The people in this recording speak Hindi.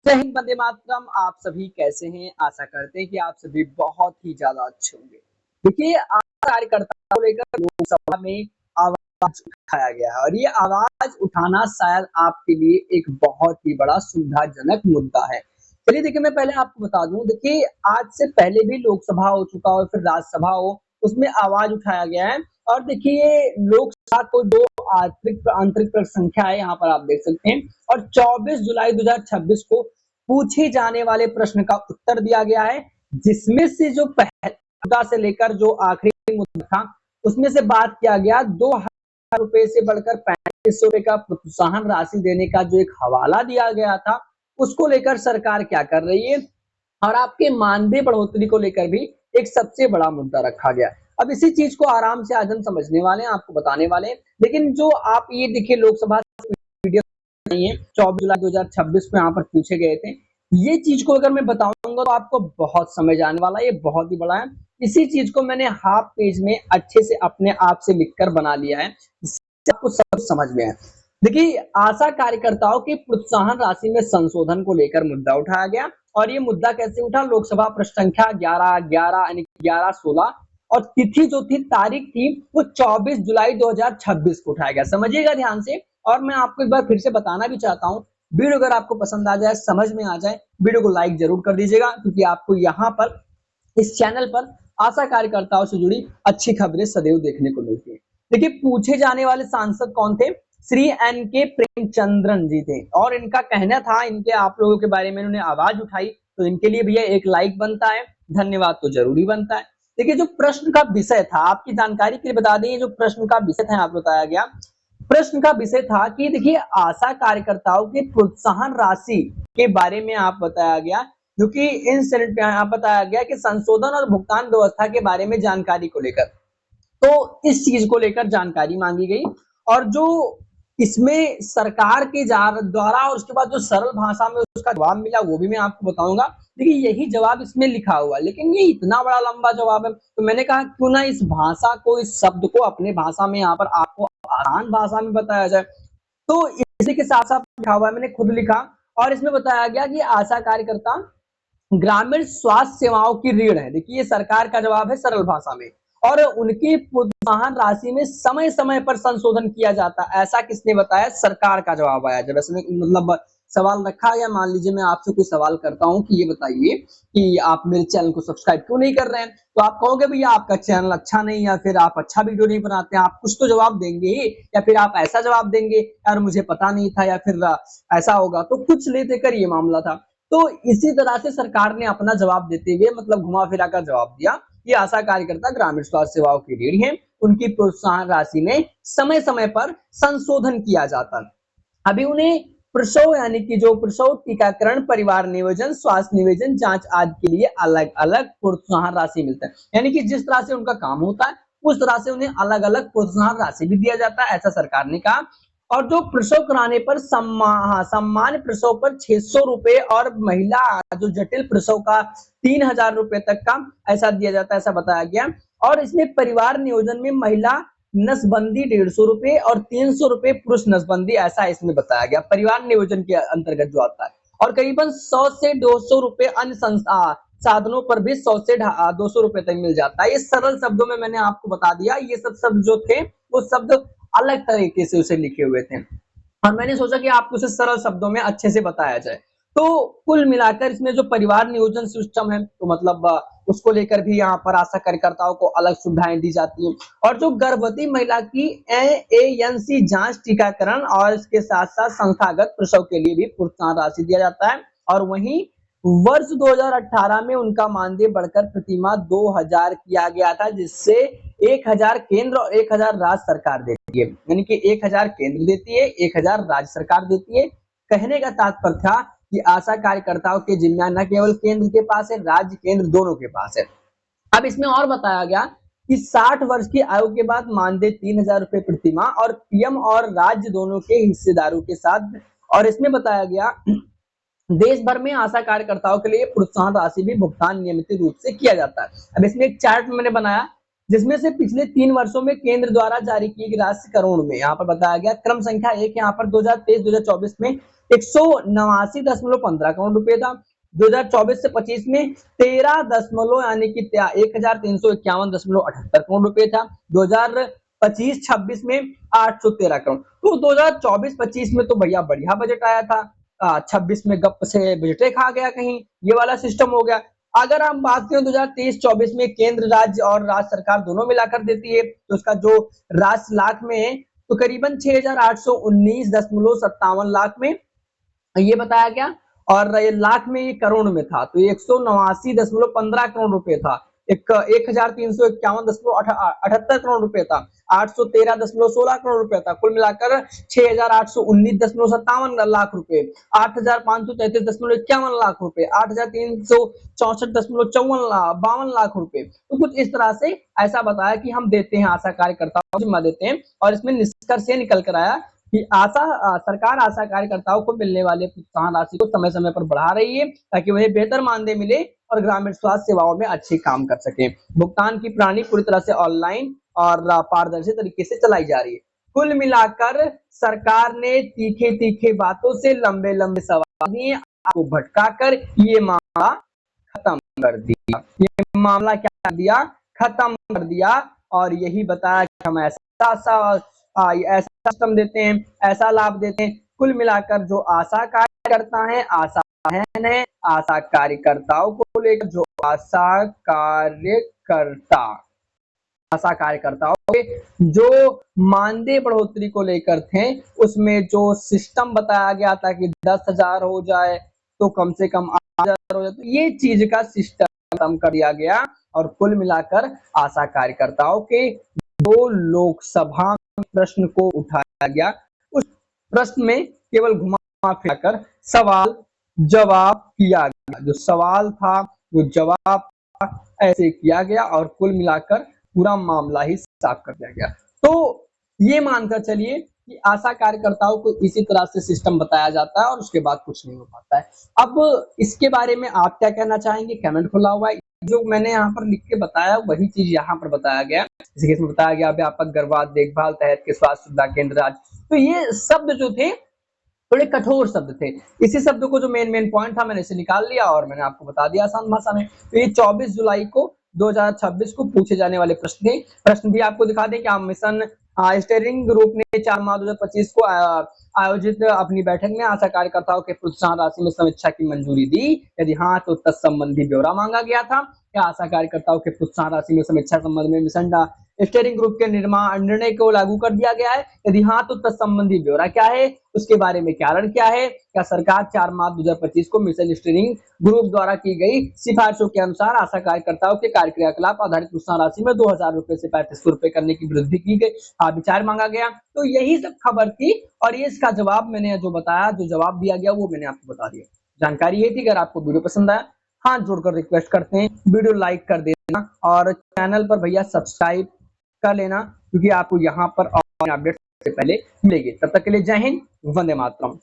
जय हिंद, वंदे मातरम। आप सभी कैसे हैं? आशा करते हैं कि आप सभी बहुत ही ज्यादा अच्छे होंगे। देखिए, आज कार्यकर्ताओं को लेकर लोकसभा में आवाज उठाया गया है और ये आवाज उठाना शायद आपके लिए एक बहुत ही बड़ा सुविधाजनक मुद्दा है। चलिए देखिए, मैं पहले आपको बता दूं। देखिए, आज से पहले भी लोकसभा हो चुका हो, फिर राज्यसभा हो, उसमें आवाज उठाया गया है। और देखिए, लोकसभा को दो आंतरिक संख्या है, यहाँ पर आप देख सकते हैं। और 24 जुलाई 2026 को पूछे जाने वाले प्रश्न का उत्तर दिया गया है, जिसमें से जो पहले मुद्दा से लेकर जो आखिरी मुद्दा था, उसमें से बात किया गया 2,000 रुपए से बढ़कर 3500 रुपए का प्रोत्साहन राशि देने का जो एक हवाला दिया गया था, उसको लेकर सरकार क्या कर रही है। और आपके मानदेय बढ़ोतरी को लेकर भी एक सबसे बड़ा मुद्दा रखा गया। अब इसी चीज को आराम से आज हम समझने वाले हैं, आपको बताने वाले हैं। लेकिन जो आप ये देखिए, लोकसभा वीडियो नहीं है, 24 जुलाई 2026 को यहाँ पर पूछे गए थे। ये चीज को अगर मैं बताऊंगा तो आपको बहुत समझ आने वाला है, ये बहुत ही बड़ा है। इसी चीज को मैंने हाफ पेज में अच्छे से अपने आप से लिखकर बना लिया है, जिससे आपको सब समझ में आए। देखिए, आशा कार्यकर्ताओं की प्रोत्साहन राशि में संशोधन को लेकर मुद्दा उठाया गया। और ये मुद्दा कैसे उठा? लोकसभा प्रश्न संख्या 11/11 यानी 11/16 और तिथि जो थी, तारीख थी, वो 24 जुलाई 2026 को उठाया गया। समझिएगा ध्यान से। और मैं आपको एक बार फिर से बताना भी चाहता हूँ, वीडियो अगर आपको पसंद आ जाए, समझ में आ जाए, वीडियो को लाइक जरूर कर दीजिएगा, क्योंकि आपको यहाँ पर इस चैनल पर आशा कार्यकर्ताओं से जुड़ी अच्छी खबरें सदैव देखने को मिलती है। देखिए, पूछे जाने वाले सांसद कौन थे? श्री एन.के. प्रेमचंद्रन जी थे। और इनका कहना था, इनके आप लोगों के बारे में इन्होंने आवाज उठाई, तो इनके लिए भैया एक लाइक बनता है, धन्यवाद तो जरूरी बनता है। देखिए, जो प्रश्न का विषय था, आपकी जानकारी के लिए बता दें, जो प्रश्न का विषय था, आपको बताया गया। प्रश्न का विषय था कि देखिए, आशा कार्यकर्ताओं के प्रोत्साहन राशि के बारे में आप बताया गया, क्योंकि इन सेनेट में यहाँ बताया गया कि संशोधन और भुगतान व्यवस्था के बारे में जानकारी को लेकर, तो इस चीज को लेकर जानकारी मांगी गई। और जो इसमें सरकार के द्वारा और उसके बाद जो सरल भाषा में उसका जवाब मिला, वो भी मैं आपको बताऊंगा। देखिए, यही जवाब इसमें लिखा हुआ है, लेकिन ये इतना बड़ा लंबा जवाब है, तो मैंने कहा क्यों ना इस भाषा को, इस शब्द को अपने भाषा में यहाँ पर आपको आसान भाषा में बताया जाए। तो इसी के साथ साथ लिखा हुआ है, मैंने खुद लिखा। और इसमें बताया गया कि आशा कार्यकर्ता ग्रामीण स्वास्थ्य सेवाओं की रीढ़ है। देखिए, ये सरकार का जवाब है सरल भाषा में। और उनकी प्रोत्साहन राशि में समय समय पर संशोधन किया जाता, ऐसा किसने बताया? सरकार का जवाब आया। जब ऐसे मतलब सवाल रखा गया, मान लीजिए मैं आपसे कोई सवाल करता हूं कि ये बताइए कि आप मेरे चैनल को सब्सक्राइब क्यों नहीं कर रहे हैं, तो आप कहोगे भैया आपका चैनल अच्छा नहीं, या फिर आप अच्छा वीडियो नहीं बनाते हैं। आप कुछ तो जवाब देंगे ही, या फिर आप ऐसा जवाब देंगे, यार मुझे पता नहीं था, या फिर ऐसा होगा। तो कुछ ले देकर ये मामला था। तो इसी तरह से सरकार ने अपना जवाब देते हुए, मतलब घुमा फिरा कर जवाब दिया कि आशा कार्यकर्ता ग्रामीण स्वास्थ्य सेवाओं की रीढ़ हैं, उनकी प्रोत्साहन राशि में समय समय पर संशोधन किया जाता है। अभी उन्हें प्रसव यानी कि जो प्रसव, टीकाकरण, परिवार नियोजन, स्वास्थ्य नियोजन, जांच आदि के लिए अलग अलग प्रोत्साहन राशि मिलता है। यानी कि जिस तरह से उनका काम होता है, उस तरह से उन्हें अलग अलग प्रोत्साहन राशि भी दिया जाता है, ऐसा सरकार ने कहा। और जो प्रसव कराने पर सम्मान प्रसव पर 600 रुपए, और महिला जो जटिल प्रसव का 3,000 रुपए तक का ऐसा दिया जाता है, ऐसा बताया गया। और इसमें परिवार नियोजन में महिला नसबंदी 150 रुपए और 300 रुपए पुरुष नसबंदी, ऐसा इसमें बताया गया, परिवार नियोजन के अंतर्गत जो आता है। और करीबन 100 से 200 रुपए अन्य साधनों पर भी 100 से 200 रुपए तक मिल जाता है। ये सरल शब्दों में मैंने आपको बता दिया। ये सब शब्द जो थे, वो शब्द अलग तरीके से उसे लिखे हुए थे, और मैंने सोचा कि आपको उसे सरल शब्दों में अच्छे से बताया जाए। तो कुल मिलाकर इसमें जो परिवार नियोजन सिस्टम है, तो मतलब उसको लेकर भी यहाँ पर आशा कार्यकर्ताओं को अलग सुविधाएं दी जाती हैं। और जो गर्भवती महिला की एएनसी जांच, टीकाकरण और इसके साथ साथ संस्थागत प्रसव के लिए भी प्रोत्साहन राशि दिया जाता है। और वहीं वर्ष 2018 में उनका मानदेय बढ़कर प्रतिमाह 2,000 किया गया था, जिससे 1,000 केंद्र और 1,000 राज्य सरकार देती है। यानी कि 1,000 केंद्र देती है, 1,000 राज्य सरकार देती है। कहने का तात्पर्य था कि आशा कार्यकर्ताओं के जिम्मेदार न केवल केंद्र के पास है, राज्य केंद्र दोनों के पास है। अब इसमें और बताया गया कि 60 वर्ष की आयु के बाद मानदेय 3,000 रुपए प्रतिमाह, और पीएम और राज्य दोनों के हिस्सेदारों के साथ। और इसमें बताया गया देश भर में आशा कार्यकर्ताओं के लिए प्रोत्साहन राशि भी भुगतान नियमित रूप से किया जाता है। अब इसमें एक चार्ट मैंने बनाया, जिसमें से पिछले 3 वर्षों में केंद्र द्वारा जारी की गई राशि करोड़ में यहाँ पर बताया गया। क्रम संख्या 1 यहाँ पर 2023-2024 में 189.15 करोड़ रुपए था। 2024 से 25 में 13 दशमलव यानी कि 1351.78 करोड़ रुपए था। 2025-26 में 813 करोड़। तो 2024-25 में तो भैया बढ़िया बजट आया था। 26 में गप से बजटे खा गया कहीं, ये वाला सिस्टम हो गया। अगर हम बात करें 2023-24 में केंद्र राज्य और राज्य सरकार दोनों मिलाकर देती है, तो उसका जो राशि लाख में है तो करीबन 6,819.57 लाख में ये बताया गया, और ये लाख में ये करोड़ में था तो 189.15 करोड़ रुपए था। 1351.78 करोड़ रुपए था। 813.16 करोड़ रुपए था। कुल मिलाकर 6,819.57 लाख रुपए, 8,533.51 लाख रुपए, 8,364.52 लाख रुपए। तो कुछ इस तरह से ऐसा बताया कि हम देते हैं आशा कार्यकर्ताओं को जिम्मा देते हैं, और इसमें निष्कर्ष ये निकल कर आया कि सरकार आशा कार्यकर्ताओं को मिलने वाले प्रोत्साहन राशि को समय समय पर बढ़ा रही है ताकि उन्हें बेहतर मानदेय मिले और ग्रामीण स्वास्थ्य सेवाओं में अच्छे काम कर सके। भुगतान की प्रणाली पूरी तरह से ऑनलाइन और पारदर्शी तरीके से चलाई जा रही है। कुल मिलाकर सरकार ने तीखे तीखे बातों से लंबे लंबे सवाल दिए, आपको भटकाकर ये मामला खत्म कर दिया। ये मामला क्या कर दिया? खत्म कर दिया, और यही बताया कि हम ऐसा सिस्टम देते हैं, ऐसा लाभ देते हैं। कुल मिलाकर जो आशा कार्यकर्ता है, आशा बहन है, आशा कार्यकर्ताओं को लेकर जो आशा कार्यकर्ताओं के जो मानदेय बढ़ोतरी को लेकर थे, उसमें जो सिस्टम बताया गया था कि 10,000 हो जाए तो कम से कम 8,000 हो जाए, तो ये चीज का सिस्टम खत्म कर दिया गया। और कुल मिलाकर आशा कार्यकर्ताओं के दो लोकसभा प्रश्न को उठाया गया, उस प्रश्न में केवल घुमा फिरा कर सवाल जवाब किया गया। जो सवाल था वो जवाब ऐसे किया गया, और कुल मिलाकर पूरा मामला ही साफ कर दिया गया। तो ये मानकर चलिए कि आशा कार्यकर्ताओं को इसी तरह से सिस्टम बताया जाता है और उसके बाद कुछ नहीं हो पाता है। अब इसके बारे में आप क्या कहना चाहेंगे? कमेंट खुला हुआ है। जो मैंने यहाँ पर लिख के बताया वही चीज यहाँ पर बताया गया। जैसे कि इसमें बताया गया व्यापक गर्भपात देखभाल तहत के स्वास्थ्य सुविधा केंद्र राज्य। तो ये शब्द जो थे थोड़े कठोर शब्द थे। इसी शब्द को जो मेन पॉइंट था मैंने इसे निकाल लिया और मैंने आपको बता दिया आसान भाषा में। तो ये 24 जुलाई को 2026 को पूछे जाने वाले प्रश्न थे। प्रश्न भी आपको दिखा दें कि मिशन स्टीयरिंग ग्रुप ने 4 मार्च 2025 को आयोजित अपनी बैठक में आशा कार्यकर्ताओं के प्रोत्साहन राशि में समीक्षा की मंजूरी दी। यदि हाँ तो तत्संबंधी ब्यौरा मांगा गया था। क्या आशा कार्यकर्ताओं के प्रोत्साहन राशि में समीक्षा संबंध में मिशन स्टीयरिंग ग्रुप के निर्णय को लागू कर दिया गया है? यदि हाँ तो तत्संबंधी ब्यौरा क्या है, उसके बारे में कारण क्या है? क्या सरकार 4 मार्च 2025 को मिशन स्टीयरिंग ग्रुप द्वारा की गई सिफारिशों के अनुसार आशा कार्यकर्ताओं के कार्य क्रियाकलाप आधारित प्रोत्साहन राशि में 2,000 रुपए से 3,500 रुपए करने की वृद्धि की गई, विचार मांगा गया। तो यही सब खबर थी, और ये इसका जवाब मैंने जो बताया, जो जवाब दिया गया वो मैंने आपको बता दिया। जानकारी ये थी। अगर आपको वीडियो पसंद आया, हाथ जोड़कर रिक्वेस्ट करते हैं वीडियो लाइक कर देना, और चैनल पर भैया सब्सक्राइब कर लेना, क्योंकि आपको यहाँ पर अपडेट से पहले मिलेगी। तब तक के लिए जय हिंद, वंदे मातरम।